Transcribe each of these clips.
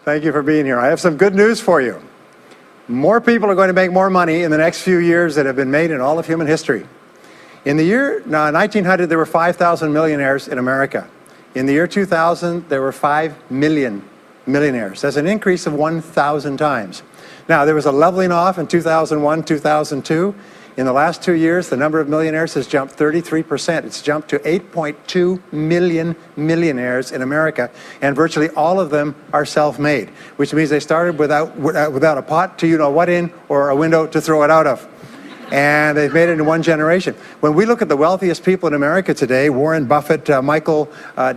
Thank you for being here. I have some good news for you. More people are going to make more money in the next few years than have been made in all of human history. In the year 1900, there were 5,000 millionaires in America. In the year 2000, there were 5 million millionaires. That's an increase of 1,000 times. Now, there was a leveling off in 2001, 2002. In the last 2 years, the number of millionaires has jumped 33%. It's jumped to 8.2 million millionaires in America, and virtually all of them are self-made, which means they started without a pot to you-know-what in or a window to throw it out of. And they've made it in one generation. When we look at the wealthiest people in America today, Warren Buffett, Michael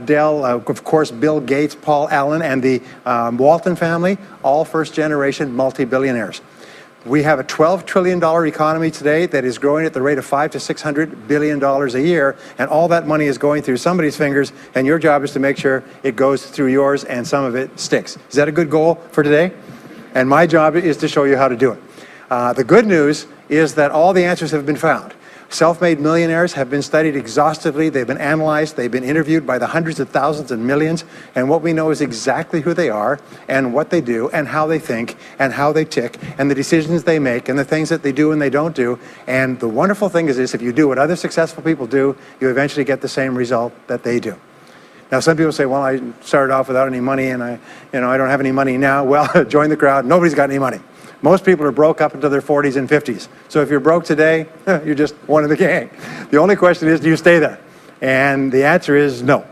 Dell, of course, Bill Gates, Paul Allen, and the Walton family, all first-generation multi-billionaires. We have a $12 trillion economy today that is growing at the rate of $500 to $600 billion a year, and all that money is going through somebody's fingers, and your job is to make sure it goes through yours and some of it sticks. Is that a good goal for today? And my job is to show you how to do it. The good news is that all the answers have been found. Self-made millionaires have been studied exhaustively. They've been analyzed. They've been interviewed by the hundreds of thousands and millions. And what we know is exactly who they are and what they do and how they think and how they tick and the decisions they make and the things that they do and they don't do. And the wonderful thing is this: if you do what other successful people do, you eventually get the same result that they do. Now, some people say, well, I started off without any money and I don't have any money now. Well, join the crowd. Nobody's got any money. Most people are broke up into their 40s and 50s. So if you're broke today, you're just one of the gang. The only question is, do you stay there? And the answer is no.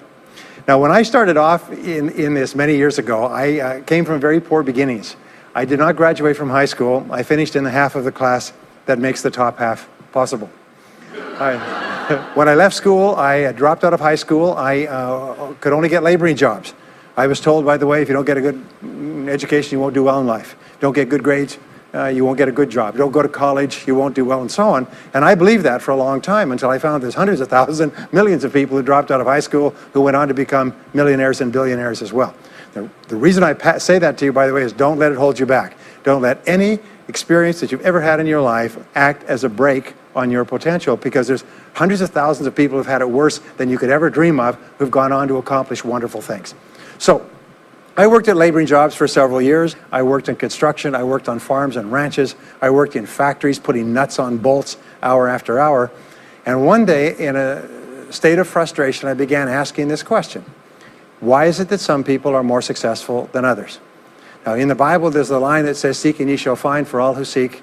Now, when I started off in this many years ago, I came from very poor beginnings. I did not graduate from high school. I finished in the half of the class that makes the top half possible. When I left school, I dropped out of high school. I could only get laboring jobs. I was told, by the way, if you don't get a good education, you won't do well in life. Don't get good grades, you won't get a good job. Don't go to college, you won't do well, and so on. And I believed that for a long time until I found there's hundreds of thousands, millions of people who dropped out of high school who went on to become millionaires and billionaires as well. The reason I say that to you, by the way, is don't let it hold you back. Don't let any experience that you've ever had in your life act as a brake on your potential, because there's hundreds of thousands of people who've had it worse than you could ever dream of who've gone on to accomplish wonderful things. So, I worked at laboring jobs for several years. I worked in construction. I worked on farms and ranches. I worked in factories putting nuts on bolts hour after hour. And one day, in a state of frustration, I began asking this question: why is it that some people are more successful than others? Now, in the Bible, there's a line that says, "Seek and ye shall find, for all who seek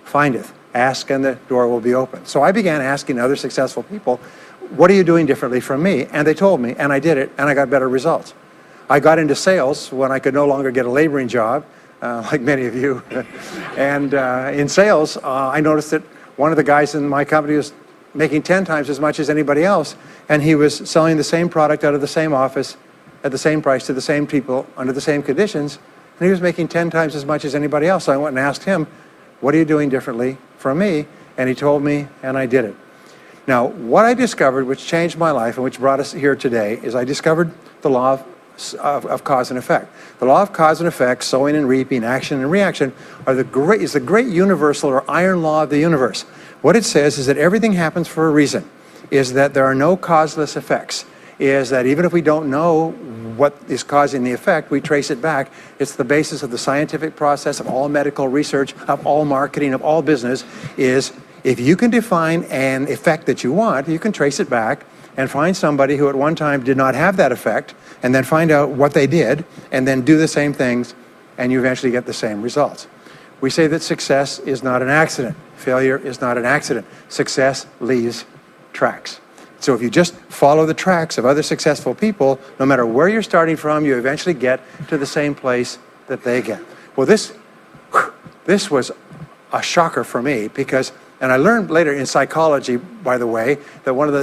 findeth. Ask and the door will be open." So I began asking other successful people, what are you doing differently from me? And they told me, and I did it, and I got better results. I got into sales when I could no longer get a laboring job, like many of you. And in sales, I noticed that one of the guys in my company was making 10 times as much as anybody else, and he was selling the same product out of the same office at the same price to the same people under the same conditions, and he was making 10 times as much as anybody else. So I went and asked him, what are you doing differently from me? And he told me, and I did it. Now, what I discovered, which changed my life and which brought us here today, is I discovered the law of cause and effect. The law of cause and effect, sowing and reaping, action and reaction, is the great universal or iron law of the universe. What it says is that everything happens for a reason, is that there are no causeless effects, is that even if we don't know what is causing the effect, we trace it back. It's the basis of the scientific process, of all medical research, of all marketing, of all business, is if you can define an effect that you want, you can trace it back and find somebody who at one time did not have that effect, and then find out what they did, and then do the same things, and you eventually get the same results. We say that success is not an accident. Failure is not an accident. Success leaves tracks. So if you just follow the tracks of other successful people, no matter where you're starting from, you eventually get to the same place that they get. Well, this was a shocker for me, because, and I learned later in psychology, by the way, that one of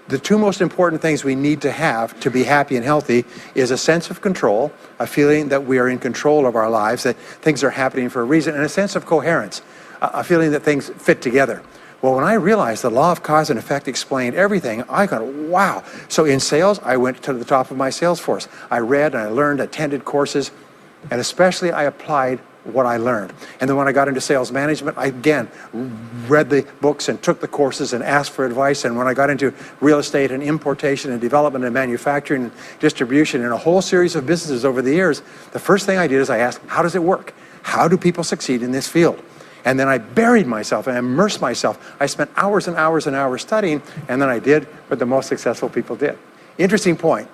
the two most important things we need to have to be happy and healthy is a sense of control, a feeling that we are in control of our lives, that things are happening for a reason, and a sense of coherence, a feeling that things fit together. Well, when I realized the law of cause and effect explained everything, I got, wow. So in sales, I went to the top of my sales force. I read and I learned, attended courses, and especially I applied what I learned. And then when I got into sales management, I again read the books and took the courses and asked for advice. And when I got into real estate and importation and development and manufacturing and distribution and a whole series of businesses over the years, the first thing I did is I asked, how does it work? How do people succeed in this field? And then I buried myself and immersed myself. I spent hours and hours and hours studying, and then I did what the most successful people did. Interesting point.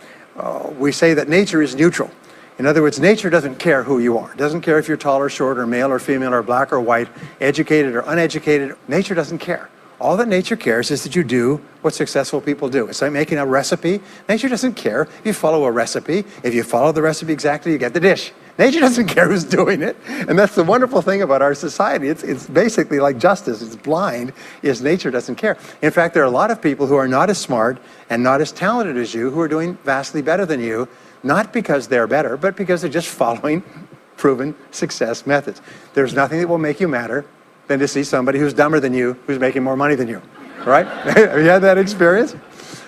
We say that nature is neutral. In other words, nature doesn't care who you are. It doesn't care if you're tall or short or male or female or black or white, educated or uneducated. Nature doesn't care. All that nature cares is that you do what successful people do. It's like making a recipe. Nature doesn't care if you follow a recipe. If you follow the recipe exactly, you get the dish. Nature doesn't care who's doing it. And that's the wonderful thing about our society. It's basically like justice. It's blind, is nature doesn't care. In fact, there are a lot of people who are not as smart and not as talented as you who are doing vastly better than you, not because they're better, but because they're just following proven success methods. There's nothing that will make you madder than to see somebody who's dumber than you, who's making more money than you, right? Have you had that experience?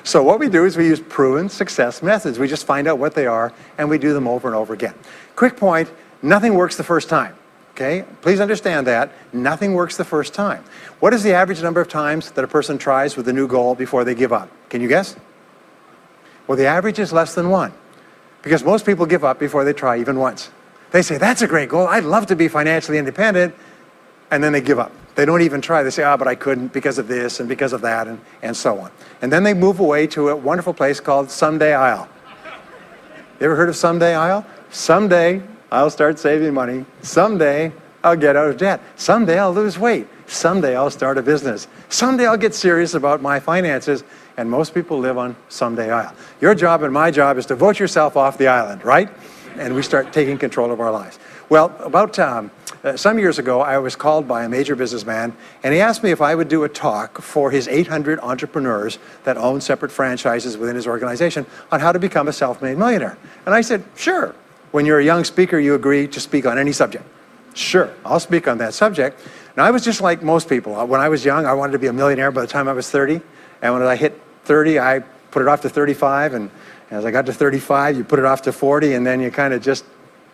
So what we do is we use proven success methods. We just find out what they are, and we do them over and over again. Quick point, nothing works the first time, okay? Please understand that. Nothing works the first time. What is the average number of times that a person tries with a new goal before they give up? Can you guess? Well, the average is less than 1. Because most people give up before they try even once. They say, that's a great goal. I'd love to be financially independent. And then they give up. They don't even try. They say, but I couldn't because of this and because of that and so on. And then they move away to a wonderful place called Someday I'll. You ever heard of Someday I'll? Someday I'll start saving money. Someday I'll get out of debt. Someday I'll lose weight. Someday I'll start a business. Someday I'll get serious about my finances. And most people live on Someday I'll. Your job and my job is to vote yourself off the island, right? And we start taking control of our lives. Well, about some years ago, I was called by a major businessman, and he asked me if I would do a talk for his 800 entrepreneurs that own separate franchises within his organization on how to become a self-made millionaire. And I said, sure. When you're a young speaker, you agree to speak on any subject. Sure, I'll speak on that subject. Now, I was just like most people. When I was young, I wanted to be a millionaire by the time I was 30. And when I hit 30, I put it off to 35. And as I got to 35, you put it off to 40. And then you kind of just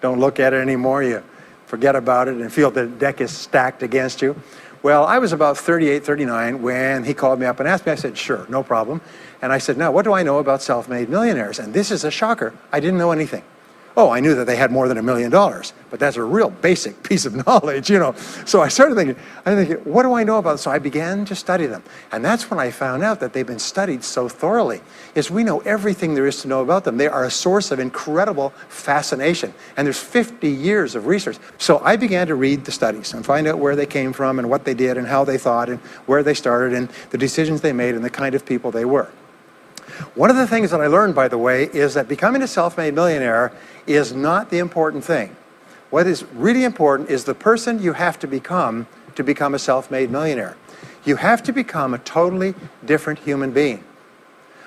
don't look at it anymore. You forget about it and feel the deck is stacked against you. Well, I was about 38, 39 when he called me up and asked me. I said, sure, no problem. And I said, now, what do I know about self-made millionaires? And this is a shocker. I didn't know anything. Oh, I knew that they had more than $1 million, but that's a real basic piece of knowledge, you know. So I started thinking, what do I know about them? So I began to study them. And that's when I found out that they've been studied so thoroughly, is we know everything there is to know about them. They are a source of incredible fascination. And there's 50 years of research. So I began to read the studies and find out where they came from and what they did and how they thought and where they started and the decisions they made and the kind of people they were. One of the things that I learned, by the way, is that becoming a self-made millionaire is not the important thing. What is really important is the person you have to become a self-made millionaire. You have to become a totally different human being.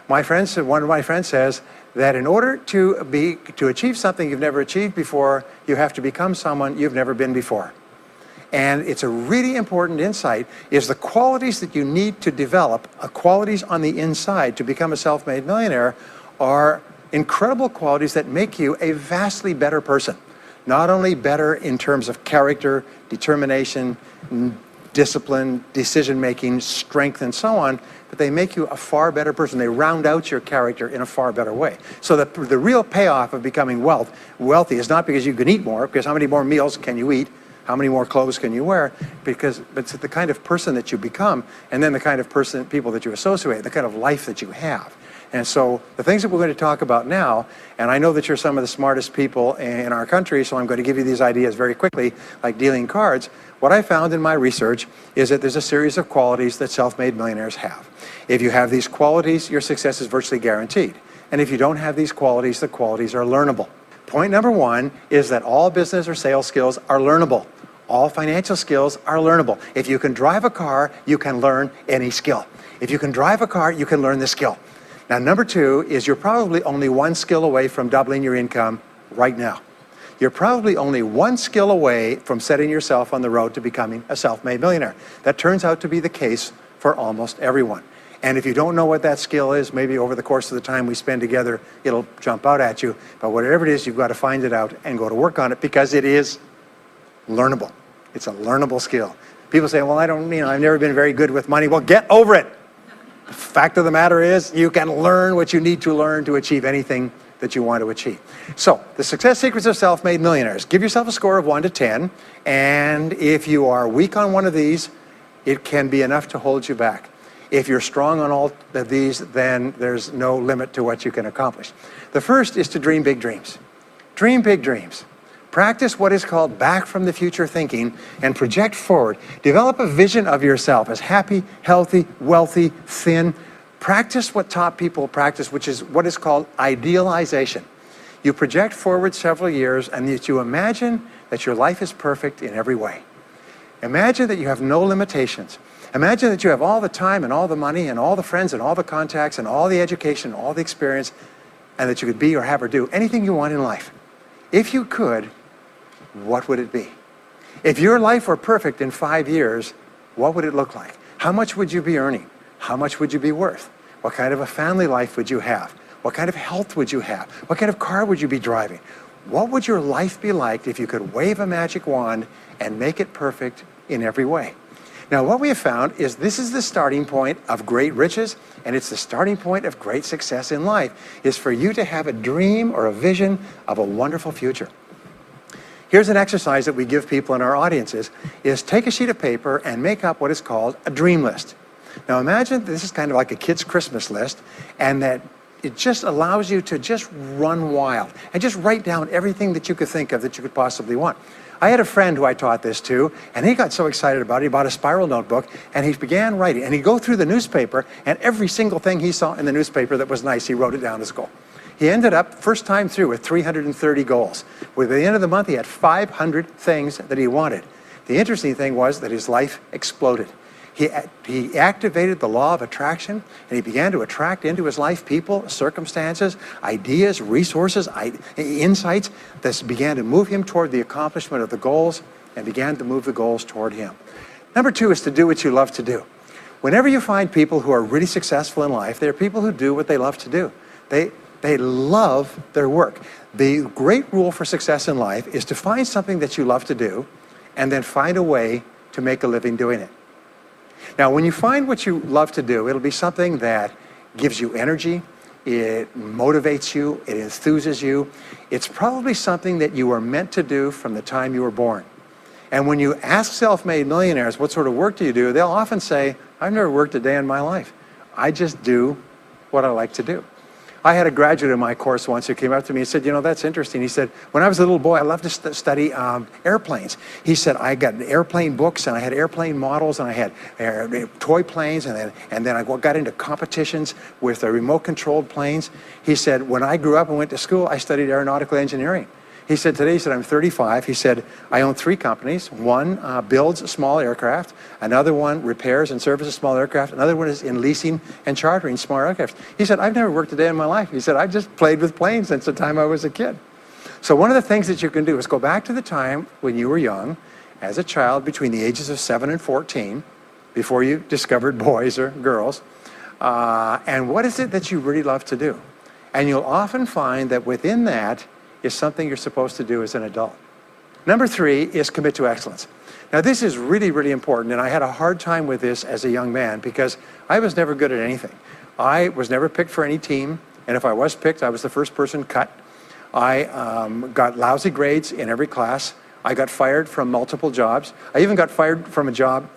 One of my friends says that in order to achieve something you've never achieved before, you have to become someone you've never been before. And it's a really important insight, is the qualities that you need to develop, qualities on the inside to become a self-made millionaire, are incredible qualities that make you a vastly better person. Not only better in terms of character, determination, discipline, decision-making, strength, and so on, but they make you a far better person. They round out your character in a far better way. So the real payoff of becoming wealthy is not because you can eat more, because how many more meals can you eat? How many more clothes can you wear? But it's the kind of person that you become, and then the kind of people that you associate, the kind of life that you have. And so the things that we're going to talk about now, and I know that you're some of the smartest people in our country, so I'm going to give you these ideas very quickly, like dealing cards. What I found in my research is that there's a series of qualities that self-made millionaires have. If you have these qualities, your success is virtually guaranteed. And if you don't have these qualities, the qualities are learnable. Point number one is that all business or sales skills are learnable. All financial skills are learnable. If you can drive a car, you can learn any skill. If you can drive a car, you can learn the skill. Now, number two is you're probably only one skill away from doubling your income right now. You're probably only one skill away from setting yourself on the road to becoming a self-made millionaire. That turns out to be the case for almost everyone. And if you don't know what that skill is, maybe over the course of the time we spend together, it'll jump out at you. But whatever it is, you've got to find it out and go to work on it, because it is learnable. It's a learnable skill. People say, well, I've never been very good with money. Well, get over it. The fact of the matter is, you can learn what you need to learn to achieve anything that you want to achieve. So, the success secrets of self-made millionaires. Give yourself a score of 1 to 10, and if you are weak on one of these, it can be enough to hold you back. If you're strong on all of these, then there's no limit to what you can accomplish. The first is to dream big dreams. Dream big dreams. Practice what is called back from the future thinking and project forward. Develop a vision of yourself as happy, healthy, wealthy, thin. Practice what top people practice, which is what is called idealization. You project forward several years and you imagine that your life is perfect in every way. Imagine that you have no limitations. Imagine that you have all the time and all the money and all the friends and all the contacts and all the education, all the experience, and that you could be or have or do anything you want in life. If you could, what would it be? If your life were perfect in 5 years, what would it look like? How much would you be earning? How much would you be worth? What kind of a family life would you have? What kind of health would you have? What kind of car would you be driving? What would your life be like if you could wave a magic wand and make it perfect in every way? Now, what we have found is this is the starting point of great riches, and it's the starting point of great success in life, is for you to have a dream or a vision of a wonderful future. Here's an exercise that we give people in our audiences, is take a sheet of paper and make up what is called a dream list. Now, imagine this is kind of like a kid's Christmas list, and that it just allows you to just run wild and just write down everything that you could think of that you could possibly want. I had a friend who I taught this to, and he got so excited about it, he bought a spiral notebook, and he began writing. And he'd go through the newspaper, and every single thing he saw in the newspaper that was nice, he wrote it down as a goal. He ended up, first time through, with 330 goals. With the end of the month, he had 500 things that he wanted. The interesting thing was that his life exploded. He activated the law of attraction, and he began to attract into his life people, circumstances, ideas, resources, insights that began to move him toward the accomplishment of the goals and began to move the goals toward him. Number 2 is to do what you love to do. Whenever you find people who are really successful in life, they're people who do what they love to do. They love their work. The great rule for success in life is to find something that you love to do and then find a way to make a living doing it. Now, when you find what you love to do, it'll be something that gives you energy, it motivates you, it enthuses you. It's probably something that you were meant to do from the time you were born. And when you ask self-made millionaires, what sort of work do you do? They'll often say, I've never worked a day in my life. I just do what I like to do. I had a graduate in my course once who came up to me and said, that's interesting. He said, when I was a little boy, I loved to study airplanes. He said, I got airplane books, and I had airplane models, and I had toy planes, and then I got into competitions with remote-controlled planes. He said, when I grew up and went to school, I studied aeronautical engineering. He said, today, I'm 35. He said, I own 3 companies. One builds small aircraft. Another one repairs and services small aircraft. Another one is in leasing and chartering small aircraft. He said, I've never worked a day in my life. He said, I've just played with planes since the time I was a kid. So one of the things that you can do is go back to the time when you were young, as a child between the ages of 7 and 14, before you discovered boys or girls, and what is it that you really love to do? And you'll often find that within that is something you're supposed to do as an adult. Number 3 is commit to excellence. Now, this is really, really important, and I had a hard time with this as a young man because I was never good at anything. I was never picked for any team, and if I was picked, I was the first person cut. I got lousy grades in every class. I got fired from multiple jobs. I even got fired from a job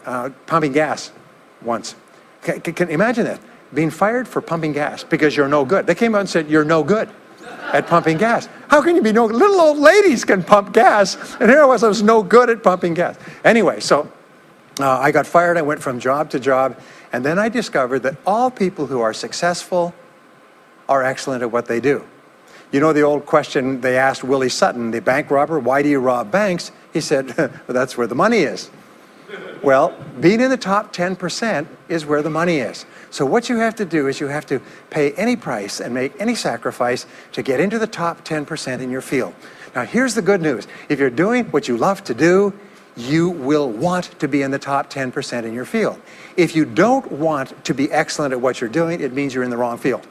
pumping gas once. Can you imagine that? Being fired for pumping gas because you're no good. They came out and said, you're no good at pumping gas. How can you be no good? Little old ladies can pump gas, and here I was no good at pumping gas. Anyway, so I got fired. I went from job to job, and then I discovered that all people who are successful are excellent at what they do. You know the old question they asked Willie Sutton, the bank robber, why do you rob banks? He said, well, that's where the money is. Well, being in the top 10% is where the money is. So what you have to do is you have to pay any price and make any sacrifice to get into the top 10% in your field. Now, here's the good news. If you're doing what you love to do, you will want to be in the top 10% in your field. If you don't want to be excellent at what you're doing, it means you're in the wrong field.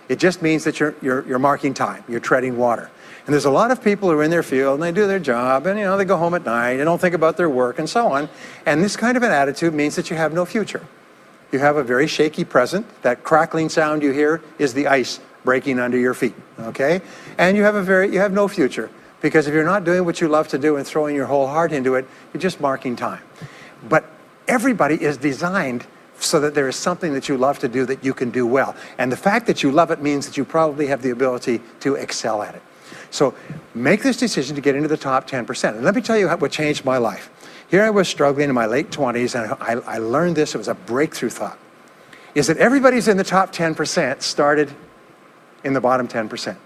It just means that you're marking time, you're treading water. And there's a lot of people who are in their field and they do their job and they go home at night and don't think about their work and so on. And this kind of an attitude means that you have no future. You have a very shaky present. That crackling sound you hear is the ice breaking under your feet, okay? And you have no future, because if you're not doing what you love to do and throwing your whole heart into it, you're just marking time. But everybody is designed so that there is something that you love to do that you can do well. And the fact that you love it means that you probably have the ability to excel at it. So make this decision to get into the top 10%. And let me tell you what changed my life. Here I was struggling in my late 20s, and I learned this. It was a breakthrough thought. Is that everybody's in the top 10% started in the bottom 10%.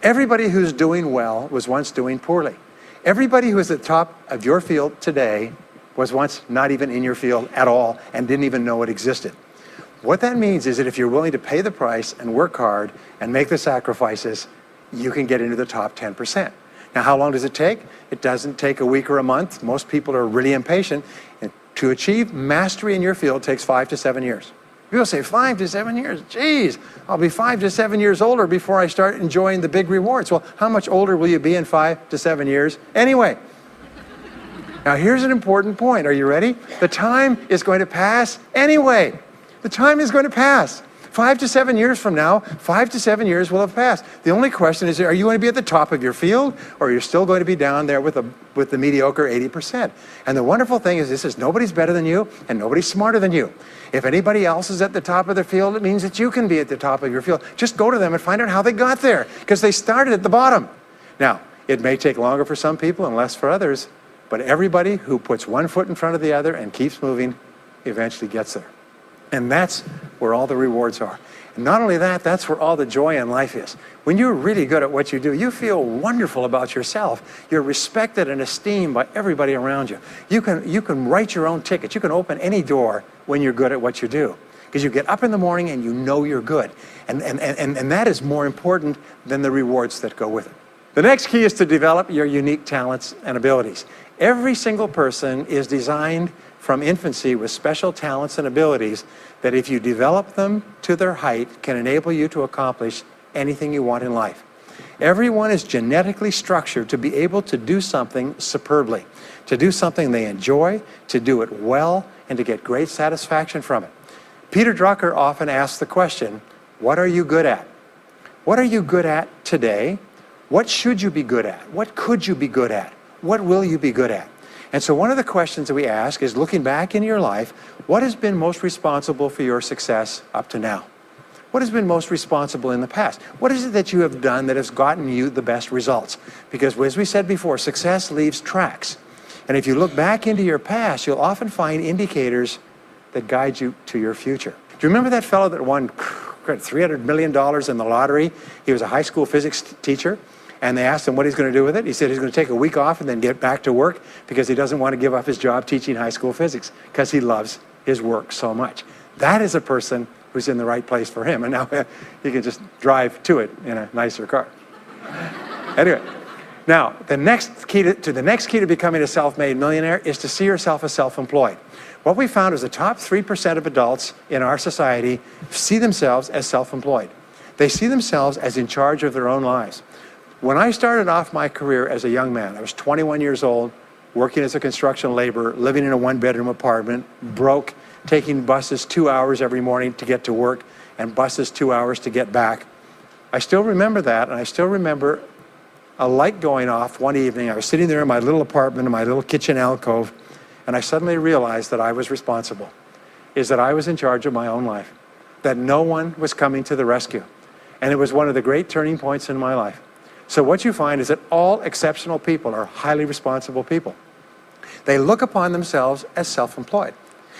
Everybody who's doing well was once doing poorly. Everybody who is at the top of your field today was once not even in your field at all and didn't even know it existed. What that means is that if you're willing to pay the price and work hard and make the sacrifices, you can get into the top 10%. Now, how long does it take? It doesn't take a week or a month. Most people are really impatient. And to achieve mastery in your field takes 5 to 7 years. People say, 5 to 7 years? Geez, I'll be 5 to 7 years older before I start enjoying the big rewards. Well, how much older will you be in 5 to 7 years anyway? Now, here's an important point. Are you ready? The time is going to pass anyway. The time is going to pass. 5 to 7 years from now, 5 to 7 years will have passed. The only question is, are you going to be at the top of your field, or are you still going to be down there with the mediocre 80%? And the wonderful thing is this: is nobody's better than you, and nobody's smarter than you. If anybody else is at the top of their field, it means that you can be at the top of your field. Just go to them and find out how they got there, because they started at the bottom. Now, it may take longer for some people and less for others, but everybody who puts one foot in front of the other and keeps moving eventually gets there. And that's where all the rewards are. And not only that, that's where all the joy in life is. When you're really good at what you do, you feel wonderful about yourself. You're respected and esteemed by everybody around you. You can write your own ticket. You can open any door when you're good at what you do, because you get up in the morning and you know you're good. And that is more important than the rewards that go with it. The next key is to develop your unique talents and abilities. Every single person is designed from infancy with special talents and abilities that, if you develop them to their height, can enable you to accomplish anything you want in life. Everyone is genetically structured to be able to do something superbly, to do something they enjoy, to do it well, and to get great satisfaction from it. Peter Drucker often asks the question, what are you good at? What are you good at today? What should you be good at? What could you be good at? What will you be good at? And so one of the questions that we ask is, looking back in your life, what has been most responsible for your success up to now? What has been most responsible in the past? What is it that you have done that has gotten you the best results? Because as we said before, success leaves tracks. And if you look back into your past, you'll often find indicators that guide you to your future. Do you remember that fellow that won $300 million in the lottery? He was a high school physics teacher. And they asked him what he's going to do with it. He said he's going to take a week off and then get back to work, because he doesn't want to give up his job teaching high school physics, because he loves his work so much. That is a person who's in the right place for him. And now he can just drive to it in a nicer car. Anyway, now the next key to becoming a self-made millionaire is to see yourself as self-employed. What we found is the top 3% of adults in our society see themselves as self-employed. They see themselves as in charge of their own lives. When I started off my career as a young man, I was 21 years old, working as a construction laborer, living in a one-bedroom apartment, broke, taking buses 2 hours every morning to get to work, and buses 2 hours to get back. I still remember that, and I still remember a light going off one evening. I was sitting there in my little apartment, in my little kitchen alcove, and I suddenly realized that I was responsible, that I was in charge of my own life, that no one was coming to the rescue. And it was one of the great turning points in my life. So what you find is that all exceptional people are highly responsible people. They look upon themselves as self-employed.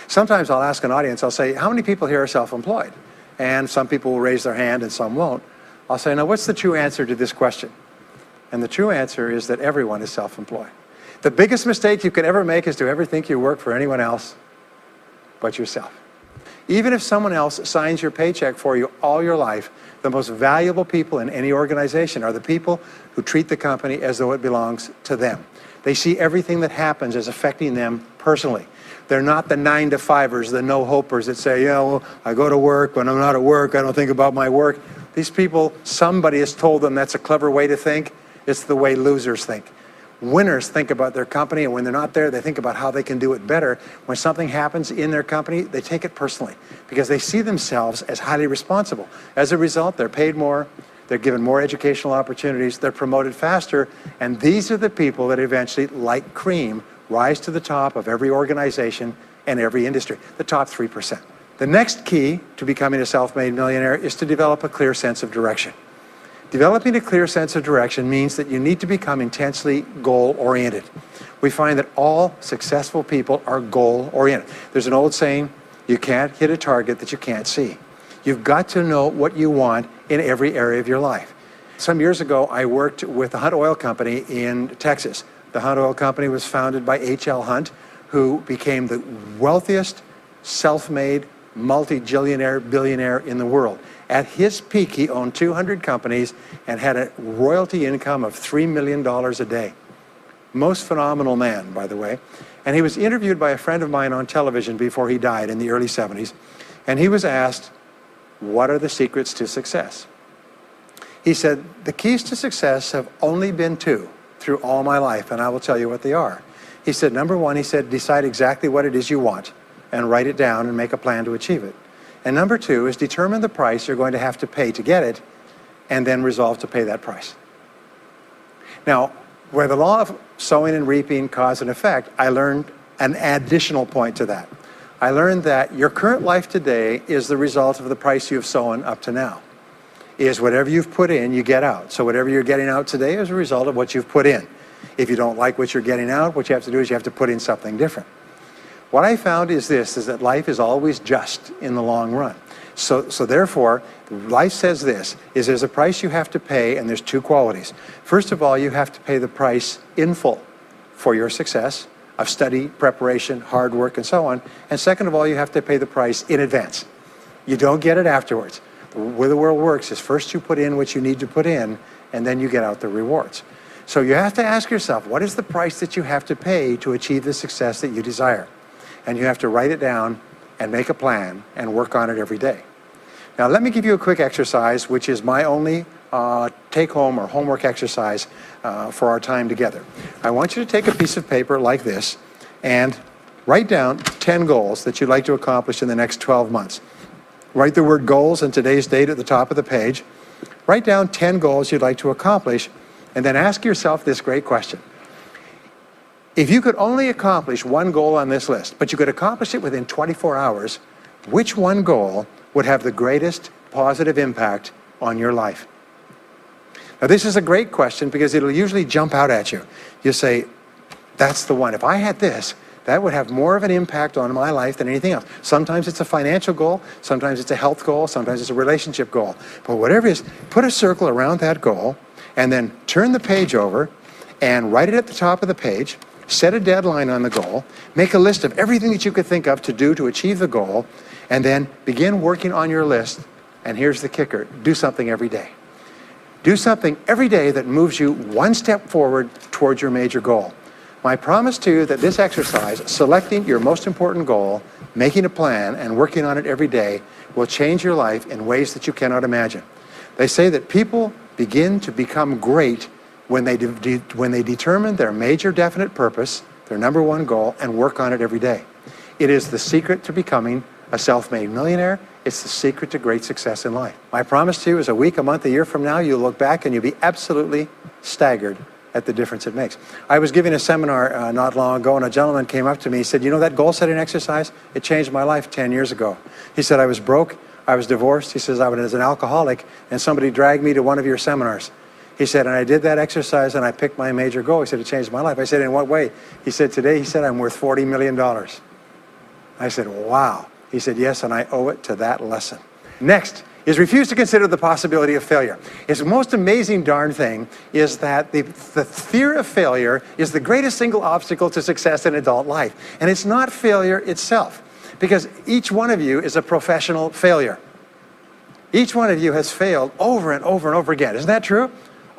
Sometimes I'll ask an audience, I'll say, how many people here are self-employed? And some people will raise their hand and some won't. I'll say, now what's the true answer to this question? And the true answer is that everyone is self-employed. The biggest mistake you could ever make is to ever think you work for anyone else but yourself. Even if someone else signs your paycheck for you all your life, the most valuable people in any organization are the people who treat the company as though it belongs to them. They see everything that happens as affecting them personally. They're not the 9-to-5ers, the no-hopers that say, well, I go to work, when I'm not at work, I don't think about my work. These people, somebody has told them that's a clever way to think. It's the way losers think. Winners think about their company, and when they're not there, they think about how they can do it better. When something happens in their company, they take it personally because they see themselves as highly responsible. As a result, they're paid more, they're given more educational opportunities, they're promoted faster, and these are the people that eventually, like cream, rise to the top of every organization and every industry, the top 3%. The next key to becoming a self-made millionaire is to develop a clear sense of direction. Developing a clear sense of direction means that you need to become intensely goal-oriented. We find that all successful people are goal-oriented. There's an old saying, you can't hit a target that you can't see. You've got to know what you want in every area of your life. Some years ago, I worked with the Hunt Oil Company in Texas. The Hunt Oil Company was founded by H.L. Hunt, who became the wealthiest, self-made, multi-jillionaire billionaire in the world. At his peak, he owned 200 companies and had a royalty income of $3 million a day. Most phenomenal man, by the way. And he was interviewed by a friend of mine on television before he died in the early 70s. And he was asked, what are the secrets to success? He said, the keys to success have only been two through all my life, and I will tell you what they are. He said, number one, he said, decide exactly what it is you want and write it down and make a plan to achieve it. And number two is determine the price you're going to have to pay to get it and then resolve to pay that price. Now, where the law of sowing and reaping cause and effect, I learned an additional point to that. I learned that your current life today is the result of the price you've sown up to now. Is whatever you've put in, you get out. So whatever you're getting out today is a result of what you've put in. If you don't like what you're getting out, what you have to do is you have to put in something different. What I found is this, is that life is always just in the long run. So therefore, life says this, is there's a price you have to pay, and there's two qualities. First of all, you have to pay the price in full for your success of study, preparation, hard work, and so on. And second of all, you have to pay the price in advance. You don't get it afterwards. The way the world works is first you put in what you need to put in, and then you get out the rewards. So you have to ask yourself, what is the price that you have to pay to achieve the success that you desire? And you have to write it down and make a plan and work on it every day. Now let me give you a quick exercise, which is my only take-home or homework exercise for our time together. I want you to take a piece of paper like this and write down 10 goals that you'd like to accomplish in the next 12 months. Write the word goals and today's date at the top of the page. Write down 10 goals you'd like to accomplish, and then ask yourself this great question. If you could only accomplish one goal on this list, but you could accomplish it within 24 hours, which one goal would have the greatest positive impact on your life? Now this is a great question because it'll usually jump out at you. You say, that's the one. If I had this, that would have more of an impact on my life than anything else. Sometimes it's a financial goal, sometimes it's a health goal, sometimes it's a relationship goal. But whatever it is, put a circle around that goal and then turn the page over and write it at the top of the page. Set a deadline on the goal, make a list of everything that you could think of to do to achieve the goal, and then begin working on your list. And here's the kicker, do something every day. Do something every day that moves you one step forward towards your major goal. My promise to you that this exercise, selecting your most important goal, making a plan, and working on it every day, will change your life in ways that you cannot imagine. They say that people begin to become great when they determine their major definite purpose, their number one goal, and work on it every day. It is the secret to becoming a self-made millionaire. It's the secret to great success in life. My promise to you is a week, a month, a year from now, you'll look back and you'll be absolutely staggered at the difference it makes. I was giving a seminar not long ago, and a gentleman came up to me. He said, you know that goal-setting exercise? It changed my life 10 years ago. He said, I was broke, I was divorced. He says, I was an alcoholic, and somebody dragged me to one of your seminars. He said, and I did that exercise and I picked my major goal. He said, it changed my life. I said, in what way? He said, today, he said, I'm worth $40 million. I said, wow. He said, yes, and I owe it to that lesson. Next is refuse to consider the possibility of failure. It's the most amazing darn thing is that the fear of failure is the greatest single obstacle to success in adult life. And it's not failure itself, because each one of you is a professional failure. Each one of you has failed over and over and over again. Isn't that true?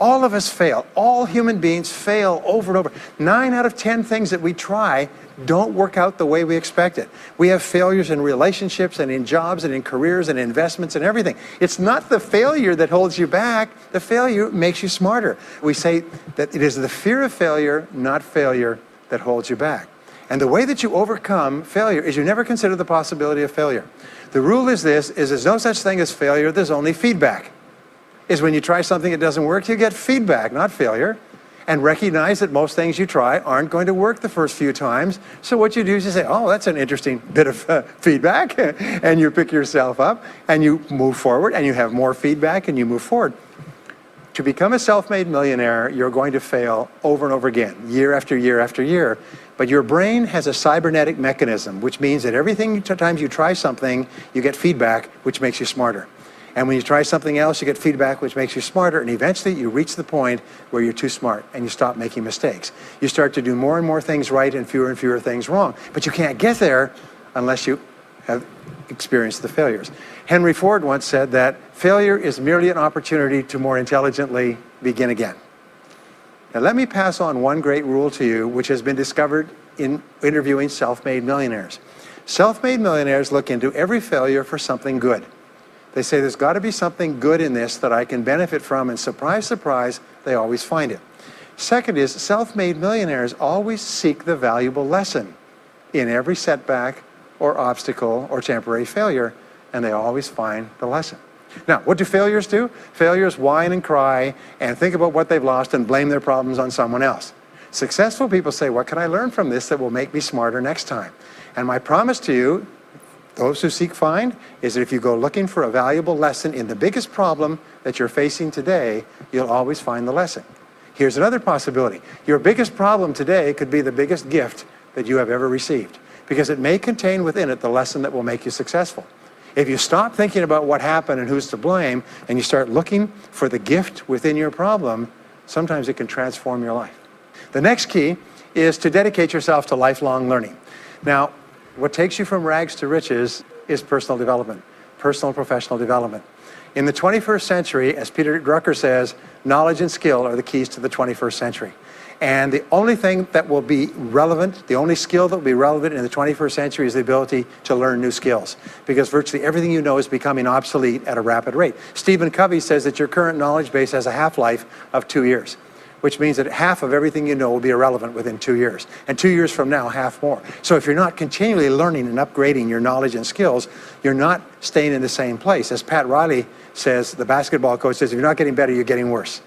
All of us fail. All human beings fail over and over. 9 out of 10 things that we try don't work out the way we expected. We have failures in relationships and in jobs and in careers and investments and everything. It's not the failure that holds you back. The failure makes you smarter. We say that it is the fear of failure, not failure, that holds you back. And the way that you overcome failure is you never consider the possibility of failure. The rule is this, is there's no such thing as failure, there's only feedback. Is when you try something that doesn't work, you get feedback, not failure. And recognize that most things you try aren't going to work the first few times. So what you do is you say, oh, that's an interesting bit of feedback. And you pick yourself up and you move forward and you have more feedback and you move forward. To become a self-made millionaire, you're going to fail over and over again, year after year after year. But your brain has a cybernetic mechanism, which means that times you try something, you get feedback, which makes you smarter. And when you try something else, you get feedback, which makes you smarter. And eventually, you reach the point where you're too smart and you stop making mistakes. You start to do more and more things right and fewer things wrong. But you can't get there unless you have experienced the failures. Henry Ford once said that failure is merely an opportunity to more intelligently begin again. Now, let me pass on one great rule to you, which has been discovered in interviewing self-made millionaires. Self-made millionaires look into every failure for something good. They say there's got to be something good in this that I can benefit from, and surprise, surprise, they always find it. Second is, self-made millionaires always seek the valuable lesson in every setback or obstacle or temporary failure, and they always find the lesson. Now, what do failures do? Failures whine and cry and think about what they've lost and blame their problems on someone else. Successful people say, what can I learn from this that will make me smarter next time? And my promise to you, those who seek find, is that if you go looking for a valuable lesson in the biggest problem that you're facing today, you'll always find the lesson. Here's another possibility. Your biggest problem today could be the biggest gift that you have ever received, because it may contain within it the lesson that will make you successful. If you stop thinking about what happened and who's to blame, and you start looking for the gift within your problem, sometimes it can transform your life. The next key is to dedicate yourself to lifelong learning. Now, what takes you from rags to riches is personal development, personal and professional development. In the 21st century, as Peter Drucker says, knowledge and skill are the keys to the 21st century. And the only thing that will be relevant, the only skill that will be relevant in the 21st century is the ability to learn new skills, because virtually everything you know is becoming obsolete at a rapid rate. Stephen Covey says that your current knowledge base has a half-life of 2 years, which means that half of everything you know will be irrelevant within 2 years. And 2 years from now, half more. So if you're not continually learning and upgrading your knowledge and skills, you're not staying in the same place. As Pat Riley says, the basketball coach says, if you're not getting better, you're getting worse.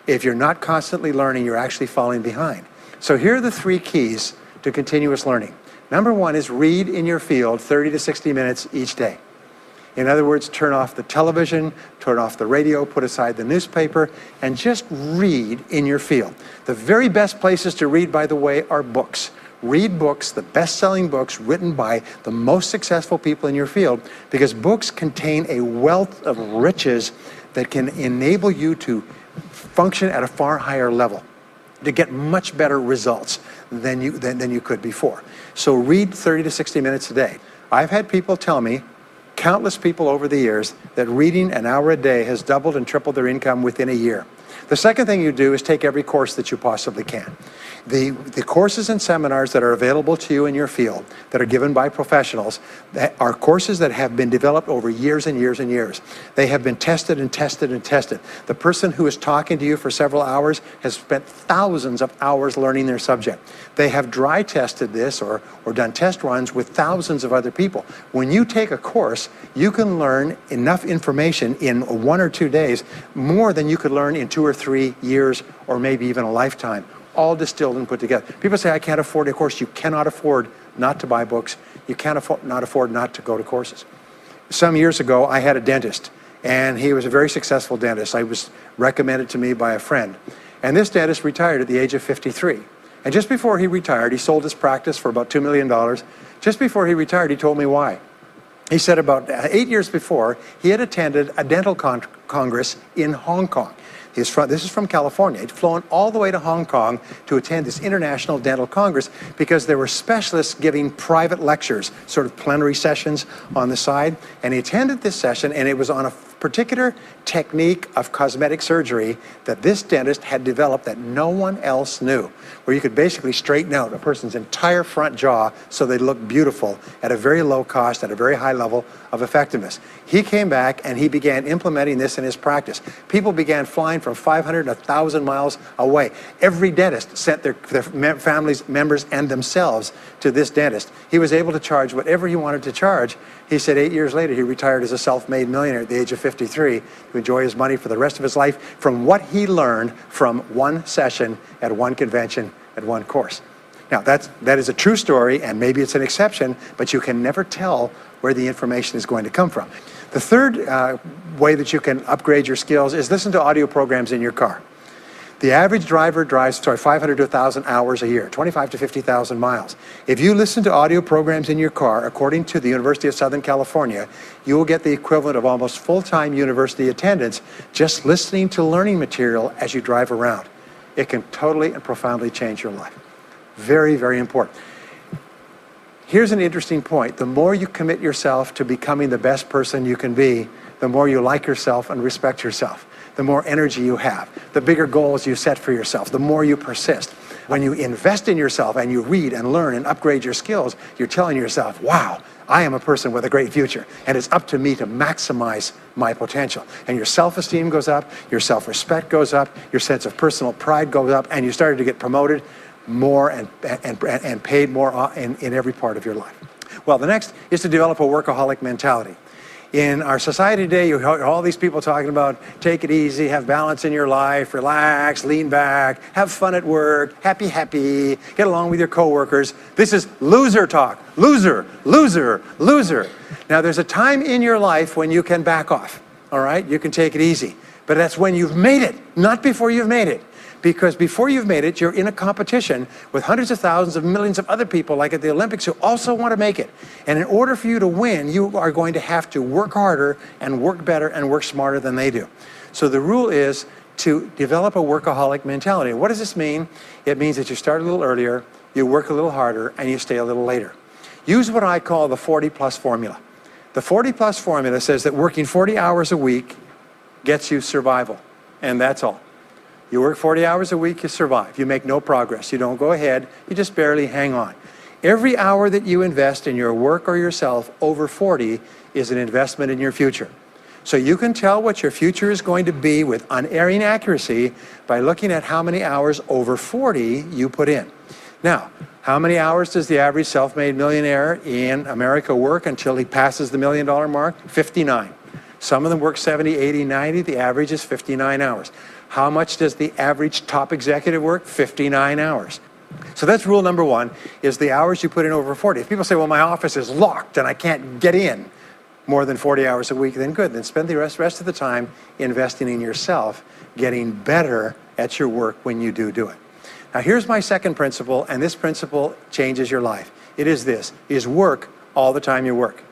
If you're not constantly learning, you're actually falling behind. So here are the 3 keys to continuous learning. Number 1 is read in your field 30 to 60 minutes each day. In other words, turn off the television, turn off the radio, put aside the newspaper, and just read in your field. The very best places to read, by the way, are books. Read books, the best-selling books written by the most successful people in your field, because books contain a wealth of riches that can enable you to function at a far higher level, to get much better results than you could before. So read 30 to 60 minutes a day. I've had people tell me, countless people over the years, that reading an hour a day has doubled and tripled their income within a year. The second thing you do is take every course that you possibly can. The courses and seminars that are available to you in your field, that are given by professionals, that are courses that have been developed over years and years and years. They have been tested and tested and tested. The person who is talking to you for several hours has spent thousands of hours learning their subject. They have dry tested this or done test runs with thousands of other people. When you take a course, you can learn enough information in 1 or 2 days, more than you could learn in 2 or 3 years or maybe even a lifetime, all distilled and put together. People say, I can't afford a course. You cannot afford not to buy books. You can't afford not to go to courses. Some years ago, I had a dentist, and he was a very successful dentist. I was recommended to me by a friend. And this dentist retired at the age of 53. And just before he retired, he sold his practice for about $2 million. Just before he retired, he told me why. He said about 8 years before, he had attended a dental congress in Hong Kong. This is from California. He'd flown all the way to Hong Kong to attend this international dental congress because there were specialists giving private lectures, sort of plenary sessions on the side. And he attended this session, and it was on particular technique of cosmetic surgery that this dentist had developed that no one else knew, where you could basically straighten out a person's entire front jaw so they look beautiful at a very low cost, at a very high level of effectiveness. He came back and he began implementing this in his practice. People began flying from 500 to 1,000 miles away. Every dentist sent their families, members, and themselves to this dentist. He was able to charge whatever he wanted to charge. He said 8 years later, he retired as a self-made millionaire at the age of 53 to enjoy his money for the rest of his life from what he learned from one session at one convention at one course. Now, that is a true story, and maybe it's an exception, but you can never tell where the information is going to come from. The third way that you can upgrade your skills is listen to audio programs in your car. The average driver drives 500 to 1,000 hours a year, 25 to 50,000 miles. If you listen to audio programs in your car, according to the University of Southern California, you will get the equivalent of almost full-time university attendance just listening to learning material as you drive around. It can totally and profoundly change your life. Very, very important. Here's an interesting point. The more you commit yourself to becoming the best person you can be, the more you like yourself and respect yourself. The more energy you have, the bigger goals you set for yourself, the more you persist. When you invest in yourself and you read and learn and upgrade your skills, you're telling yourself, wow, I am a person with a great future, and it's up to me to maximize my potential. And your self-esteem goes up, your self-respect goes up, your sense of personal pride goes up, and you started to get promoted more and paid more in every part of your life. Well, the next is to develop a workaholic mentality. In our society today, you hear all these people talking about take it easy, have balance in your life, relax, lean back, have fun at work, happy, get along with your coworkers. This is loser talk. Loser, loser, loser. Now, there's a time in your life when you can back off, all right? You can take it easy. But that's when you've made it, not before you've made it. Because before you've made it, you're in a competition with hundreds of thousands of millions of other people, like at the Olympics, who also want to make it. And in order for you to win, you are going to have to work harder and work better and work smarter than they do. So the rule is to develop a workaholic mentality. What does this mean? It means that you start a little earlier, you work a little harder, and you stay a little later. Use what I call the 40-plus formula. The 40-plus formula says that working 40 hours a week gets you survival, and that's all. You work 40 hours a week, you survive. You make no progress. You don't go ahead. You just barely hang on. Every hour that you invest in your work or yourself over 40 is an investment in your future. So you can tell what your future is going to be with unerring accuracy by looking at how many hours over 40 you put in. Now, how many hours does the average self-made millionaire in America work until he passes the $1 million mark? 59. Some of them work 70, 80, 90. The average is 59 hours. How much does the average top executive work? 59 hours. So that's rule number one, is the hours you put in over 40. If people say, well, my office is locked and I can't get in more than 40 hours a week, then good. Then spend the rest of the time investing in yourself, getting better at your work when you do it. Now, here's my second principle, and this principle changes your life. It is this, is work all the time you work.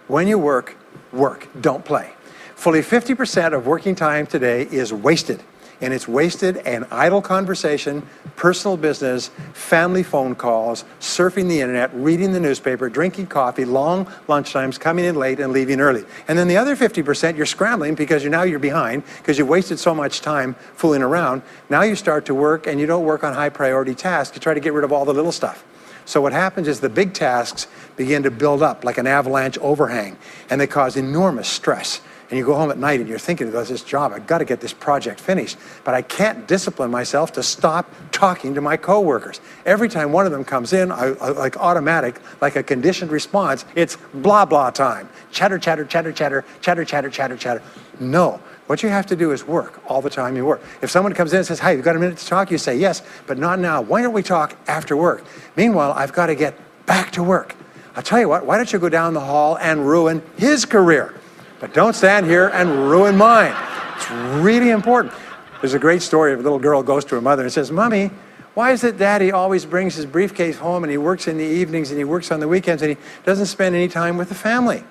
When you work, work, don't play. Fully 50% of working time today is wasted. And it's wasted in idle conversation, personal business, family phone calls, surfing the internet, reading the newspaper, drinking coffee, long lunchtimes, coming in late and leaving early. And then the other 50%, you're scrambling because you're behind because you wasted so much time fooling around. Now you start to work and you don't work on high priority tasks. You try to get rid of all the little stuff. So what happens is the big tasks begin to build up like an avalanche overhang, and they cause enormous stress. And you go home at night and you're thinking about this job, I've got to get this project finished, but I can't discipline myself to stop talking to my coworkers. Every time one of them comes in, like automatic, like a conditioned response, it's blah, blah time. Chatter, chatter, chatter, chatter, chatter, chatter, chatter, chatter. No, what you have to do is work all the time you work. If someone comes in and says, hey, you've got a minute to talk, you say, yes, but not now. Why don't we talk after work? Meanwhile, I've got to get back to work. I'll tell you what, why don't you go down the hall and ruin his career? But don't stand here and ruin mine. It's really important. There's a great story of a little girl goes to her mother and says, Mommy, why is it Daddy always brings his briefcase home and he works in the evenings and he works on the weekends and he doesn't spend any time with the family?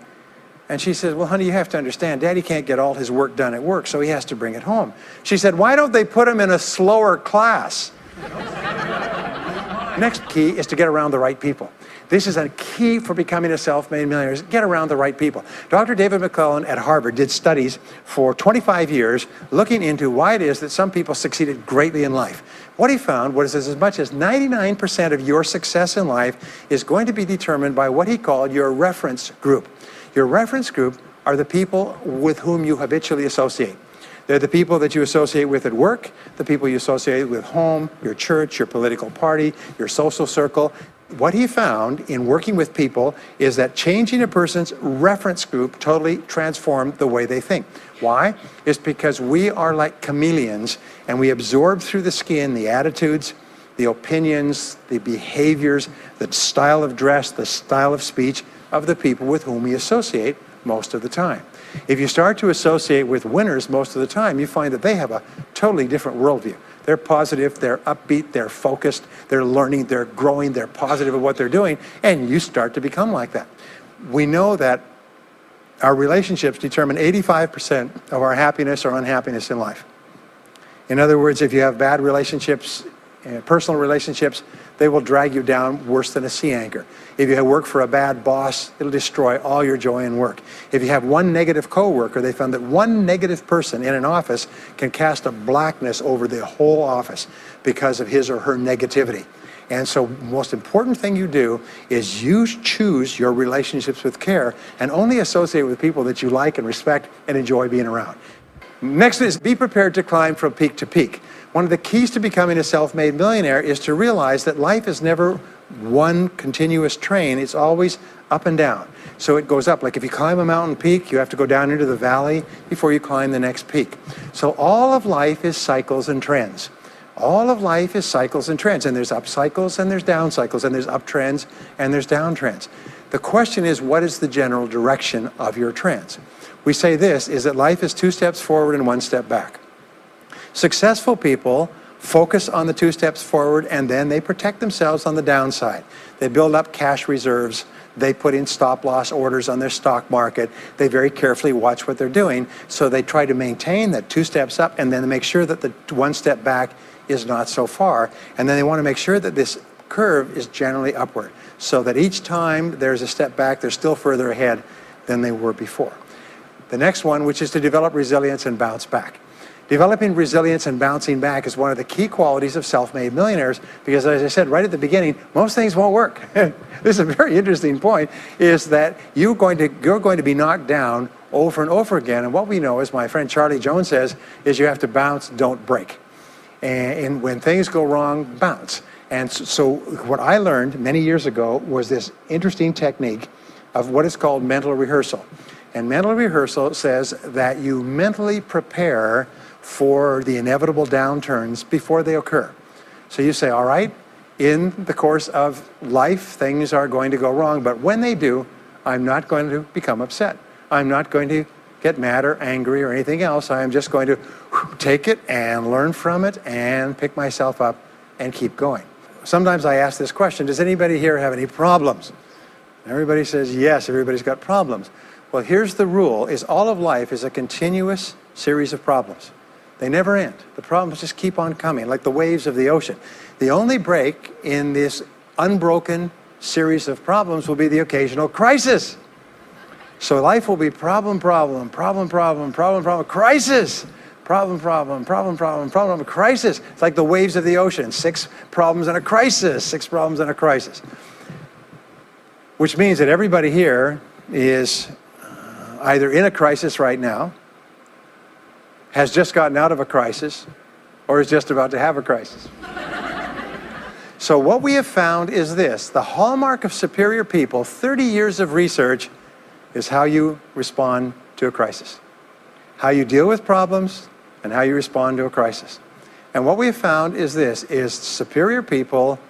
And she says, well, honey, you have to understand, Daddy can't get all his work done at work, so he has to bring it home. She said, why don't they put him in a slower class? Next key is to get around the right people. This is a key for becoming a self-made millionaire, is get around the right people. Dr. David McClellan at Harvard did studies for 25 years looking into why it is that some people succeeded greatly in life. What he found was as much as 99% of your success in life is going to be determined by what he called your reference group. Your reference group are the people with whom you habitually associate. They're the people that you associate with at work, the people you associate with home, your church, your political party, your social circle. What he found in working with people is that changing a person's reference group totally transformed the way they think. Why? It's because we are like chameleons, and we absorb through the skin the attitudes, the opinions, the behaviors, the style of dress, the style of speech of the people with whom we associate most of the time. If you start to associate with winners most of the time, you find that they have a totally different worldview. They're positive, they're upbeat, they're focused, they're learning, they're growing, they're positive at what they're doing, and you start to become like that. We know that our relationships determine 85% of our happiness or unhappiness in life. In other words, if you have bad relationships, personal relationships, they will drag you down worse than a sea anchor. If you work for a bad boss, it'll destroy all your joy in work. If you have one negative coworker, they found that one negative person in an office can cast a blackness over the whole office because of his or her negativity. And so the most important thing you do is you choose your relationships with care and only associate with people that you like and respect and enjoy being around. Next is be prepared to climb from peak to peak. One of the keys to becoming a self-made millionaire is to realize that life is never one continuous train. It's always up and down. So it goes up. Like if you climb a mountain peak, you have to go down into the valley before you climb the next peak. So all of life is cycles and trends. All of life is cycles and trends. And there's up cycles and there's down cycles and there's up trends and there's down trends. The question is, what is the general direction of your trends? We say this, is that life is 2 steps forward and 1 step back. Successful people focus on the 2 steps forward and then they protect themselves on the downside. They build up cash reserves. They put in stop loss orders on their stock market. They very carefully watch what they're doing. So they try to maintain that 2 steps up and then make sure that the 1 step back is not so far. And then they want to make sure that this curve is generally upward so that each time there's a step back, they're still further ahead than they were before. The next one, which is to develop resilience and bounce back. Developing resilience and bouncing back is one of the key qualities of self-made millionaires because, as I said right at the beginning, most things won't work. This is a very interesting point, is that you're going to be knocked down over and over again. And what we know, as my friend Charlie Jones says, is you have to bounce, don't break. And when things go wrong, bounce. And so what I learned many years ago was this interesting technique of what is called mental rehearsal. And mental rehearsal says that you mentally prepare for the inevitable downturns before they occur. So you say, all right, in the course of life, things are going to go wrong, but when they do, I'm not going to become upset. I'm not going to get mad or angry or anything else. I am just going to take it and learn from it and pick myself up and keep going. Sometimes I ask this question, does anybody here have any problems? Everybody says yes, everybody's got problems. Well, here's the rule, is all of life is a continuous series of problems. They never end. The problems just keep on coming, like the waves of the ocean. The only break in this unbroken series of problems will be the occasional crisis. So life will be problem, problem, problem, problem, problem, problem, crisis. Problem, problem, problem, problem, problem, crisis. It's like the waves of the ocean. 6 problems and a crisis, 6 problems and a crisis. Which means that everybody here is either in a crisis right now, has just gotten out of a crisis, or is just about to have a crisis. So what we have found is this, the hallmark of superior people, 30 years of research, is how you respond to a crisis. How you deal with problems and how you respond to a crisis. And what we have found is this, is superior people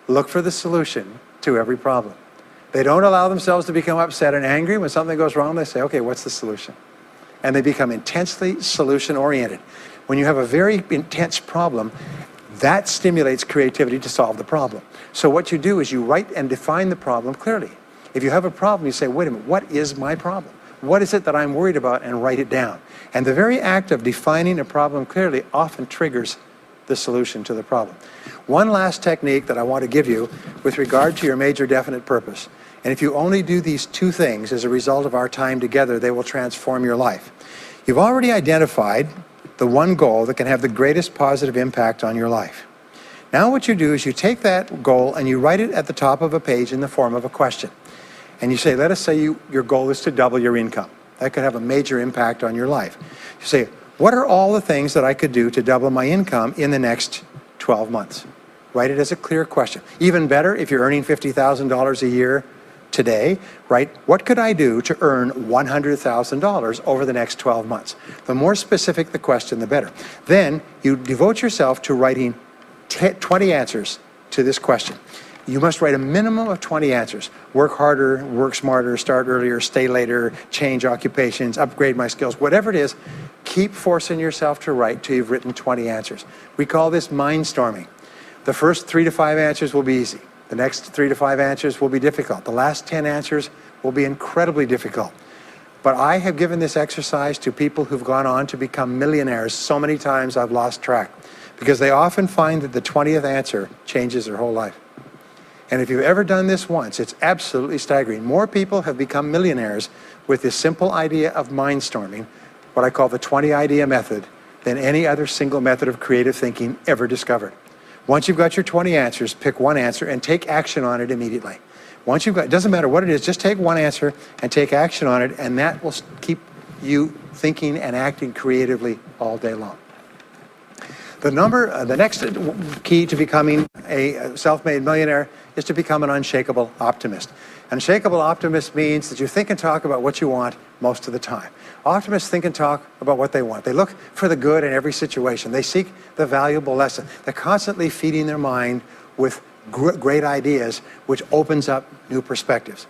look for the solution to every problem. They don't allow themselves to become upset and angry. When something goes wrong, they say, okay, what's the solution? And they become intensely solution-oriented. When you have a very intense problem, that stimulates creativity to solve the problem. So what you do is you write and define the problem clearly. If you have a problem, you say, wait a minute, what is my problem? What is it that I'm worried about? And write it down. And the very act of defining a problem clearly often triggers the solution to the problem. One last technique that I want to give you with regard to your major definite purpose. And if you only do these two things as a result of our time together, they will transform your life. You've already identified the one goal that can have the greatest positive impact on your life. Now what you do is you take that goal and you write it at the top of a page in the form of a question. And you say, let us say your goal is to double your income. That could have a major impact on your life. You say, what are all the things that I could do to double my income in the next 12 months? Write it as a clear question. Even better, if you're earning $50,000 a year today, write, what could I do to earn $100,000 over the next 12 months? The more specific the question, the better. Then you devote yourself to writing 20 answers to this question. You must write a minimum of 20 answers. Work harder, work smarter, start earlier, stay later, change occupations, upgrade my skills, whatever it is, keep forcing yourself to write till you've written 20 answers. We call this mindstorming. The first 3 to 5 answers will be easy. The next 3 to 5 answers will be difficult. The last 10 answers will be incredibly difficult. But I have given this exercise to people who've gone on to become millionaires so many times I've lost track, because they often find that the 20th answer changes their whole life. And if you've ever done this once, it's absolutely staggering. More people have become millionaires with this simple idea of mindstorming, what I call the 20 idea method, than any other single method of creative thinking ever discovered. Once you've got your 20 answers, pick one answer and take action on it immediately. Once you've got, it doesn't matter what it is, just take one answer and take action on it, and that will keep you thinking and acting creatively all day long. The next key to becoming a self-made millionaire is to become an unshakable optimist. An unshakable optimist means that you think and talk about what you want most of the time. Optimists think and talk about what they want. They look for the good in every situation. They seek the valuable lesson. They're constantly feeding their mind with great ideas, which opens up new perspectives.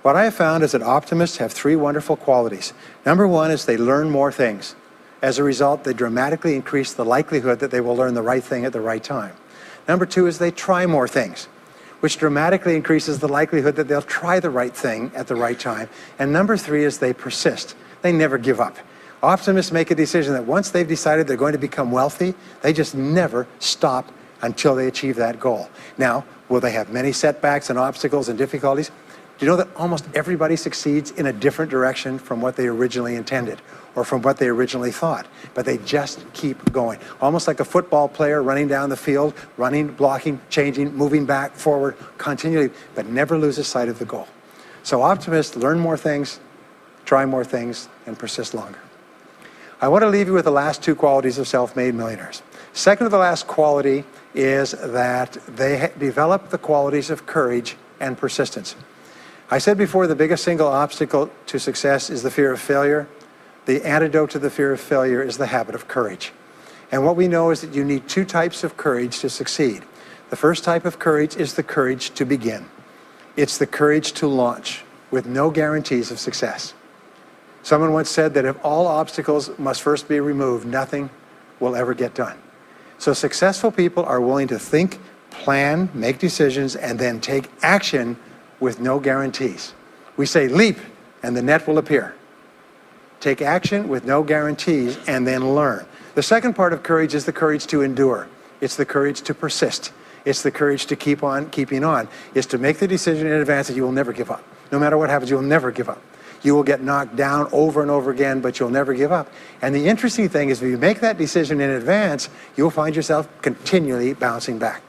What I have found is that optimists have 3 wonderful qualities. Number 1 is they learn more things. As a result, they dramatically increase the likelihood that they will learn the right thing at the right time. Number 2 is they try more things, which dramatically increases the likelihood that they'll try the right thing at the right time. And number 3 is they persist. They never give up. Optimists make a decision that once they've decided they're going to become wealthy, they just never stop until they achieve that goal. Now, will they have many setbacks and obstacles and difficulties? Do you know that almost everybody succeeds in a different direction from what they originally intended or from what they originally thought? But they just keep going. Almost like a football player running down the field, running, blocking, changing, moving back, forward, continually, but never loses sight of the goal. So optimists learn more things, try more things, and persist longer. I want to leave you with the last 2 qualities of self-made millionaires. Second to the last quality is that they develop the qualities of courage and persistence. I said before, the biggest single obstacle to success is the fear of failure. The antidote to the fear of failure is the habit of courage. And what we know is that you need 2 types of courage to succeed. The first type of courage is the courage to begin. It's the courage to launch with no guarantees of success. Someone once said that if all obstacles must first be removed, nothing will ever get done. So successful people are willing to think, plan, make decisions, and then take action with no guarantees. We say leap and the net will appear. Take action with no guarantees and then learn. The second part of courage is the courage to endure. It's the courage to persist. It's the courage to keep on keeping on. It's to make the decision in advance that you will never give up. No matter what happens, you will never give up. You will get knocked down over and over again, but you'll never give up. And the interesting thing is if you make that decision in advance, you'll find yourself continually bouncing back.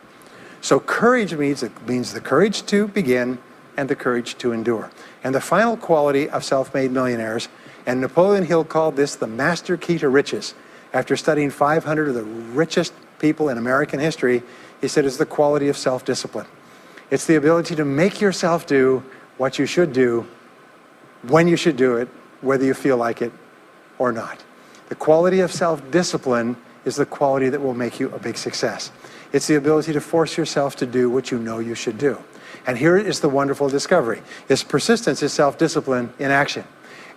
So courage means the courage to begin and the courage to endure. And the final quality of self-made millionaires, and Napoleon Hill called this the master key to riches. After studying 500 of the richest people in American history, he said it's the quality of self-discipline. It's the ability to make yourself do what you should do, when you should do it, whether you feel like it or not. The quality of self-discipline is the quality that will make you a big success. It's the ability to force yourself to do what you know you should do. And here is the wonderful discovery. Persistence is self-discipline in action.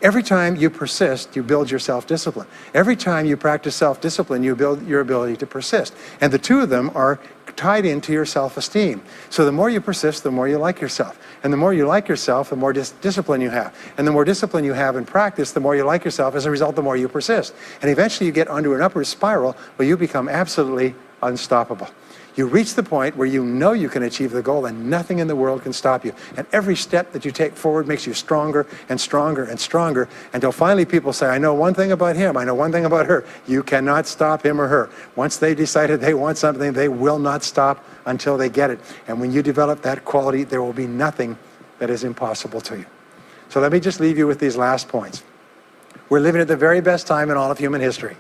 Every time you persist, you build your self-discipline. Every time you practice self-discipline, you build your ability to persist. And the 2 of them are tied into your self-esteem. So the more you persist, the more you like yourself. And the more you like yourself, the more discipline you have. And the more discipline you have in practice, the more you like yourself. As a result, the more you persist. And eventually you get onto an upward spiral where you become absolutely unstoppable. You reach the point where you know you can achieve the goal and nothing in the world can stop you. And every step that you take forward makes you stronger and stronger and stronger until finally people say, I know one thing about him, I know one thing about her. You cannot stop him or her. Once they decided they want something, they will not stop until they get it. And when you develop that quality, there will be nothing that is impossible to you. So let me just leave you with these last points. We're living at the very best time in all of human history.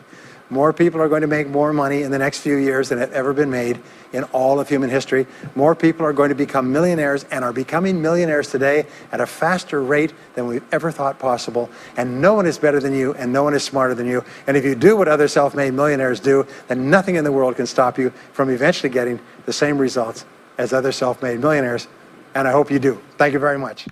More people are going to make more money in the next few years than have ever been made in all of human history. More people are going to become millionaires and are becoming millionaires today at a faster rate than we've ever thought possible. And no one is better than you and no one is smarter than you. And if you do what other self-made millionaires do, then nothing in the world can stop you from eventually getting the same results as other self-made millionaires. And I hope you do. Thank you very much.